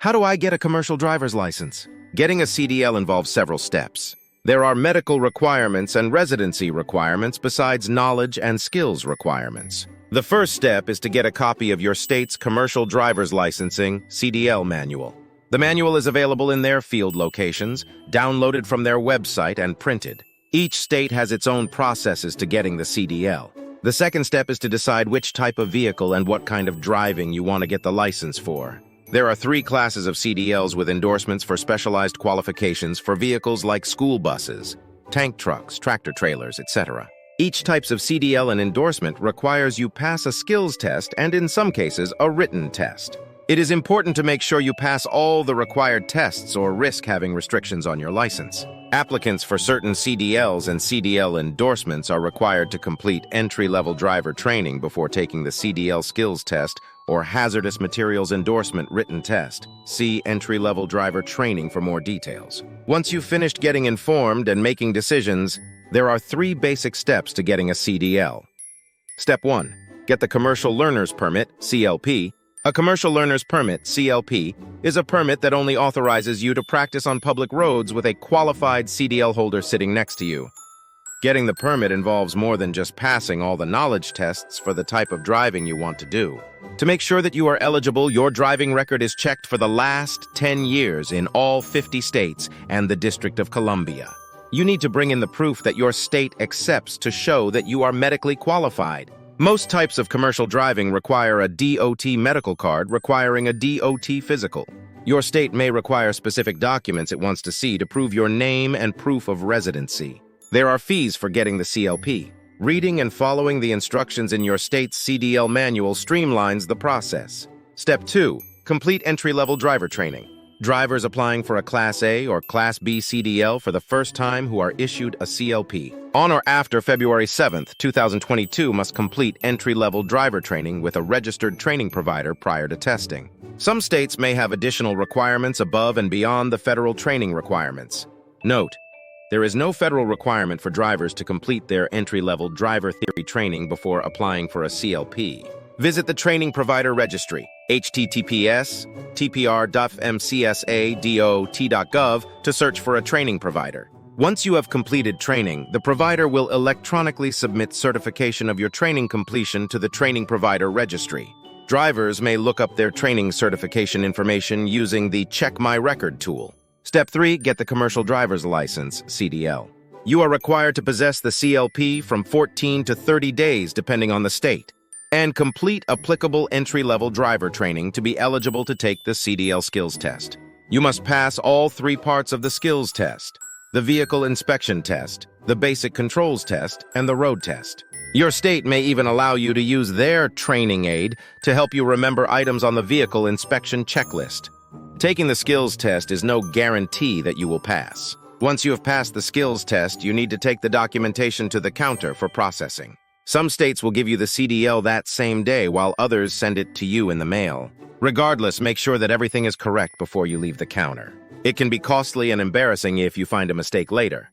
How do I get a commercial driver's license? Getting a CDL involves several steps. There are medical requirements and residency requirements besides knowledge and skills requirements. The first step is to get a copy of your state's commercial driver's licensing CDL manual. The manual is available in their field locations, downloaded from their website and printed. Each state has its own processes to getting the CDL. The second step is to decide which type of vehicle and what kind of driving you want to get the license for. There are 3 classes of CDLs with endorsements for specialized qualifications for vehicles like school buses, tank trucks, tractor trailers, etc. Each type of CDL and endorsement requires you pass a skills test and, in some cases, a written test. It is important to make sure you pass all the required tests or risk having restrictions on your license. Applicants for certain CDLs and CDL endorsements are required to complete entry-level driver training before taking the CDL skills test or hazardous materials endorsement written test. See entry-level driver training for more details. Once you've finished getting informed and making decisions, there are 3 basic steps to getting a CDL. Step 1. Get the Commercial Learner's Permit, CLP. A Commercial Learner's Permit, CLP, is a permit that only authorizes you to practice on public roads with a qualified CDL holder sitting next to you. Getting the permit involves more than just passing all the knowledge tests for the type of driving you want to do. To make sure that you are eligible, your driving record is checked for the last 10 years in all 50 states and the District of Columbia. You need to bring in the proof that your state accepts to show that you are medically qualified. Most types of commercial driving require a DOT medical card requiring a DOT physical. Your state may require specific documents it wants to see to prove your name and proof of residency. There are fees for getting the CLP. Reading and following the instructions in your state's CDL manual streamlines the process. Step 2. Complete entry-level driver training. Drivers applying for a Class A or Class B CDL for the first time who are issued a CLP on or after February 7, 2022 must complete entry-level driver training with a registered training provider prior to testing. Some states may have additional requirements above and beyond the federal training requirements. Note, there is no federal requirement for drivers to complete their entry-level driver theory training before applying for a CLP. Visit the training provider registry, https://tpr.mcsadot.gov, to search for a training provider. Once you have completed training, the provider will electronically submit certification of your training completion to the training provider registry. Drivers may look up their training certification information using the Check My Record tool. Step 3. Get the Commercial Driver's License, CDL. You are required to possess the CLP from 14 to 30 days depending on the state, and complete applicable entry-level driver training to be eligible to take the CDL skills test. You must pass all 3 parts of the skills test: the vehicle inspection test, the basic controls test, and the road test. Your state may even allow you to use their training aid to help you remember items on the vehicle inspection checklist. Taking the skills test is no guarantee that you will pass. Once you have passed the skills test, you need to take the documentation to the counter for processing. Some states will give you the CDL that same day, while others send it to you in the mail. Regardless, make sure that everything is correct before you leave the counter. It can be costly and embarrassing if you find a mistake later.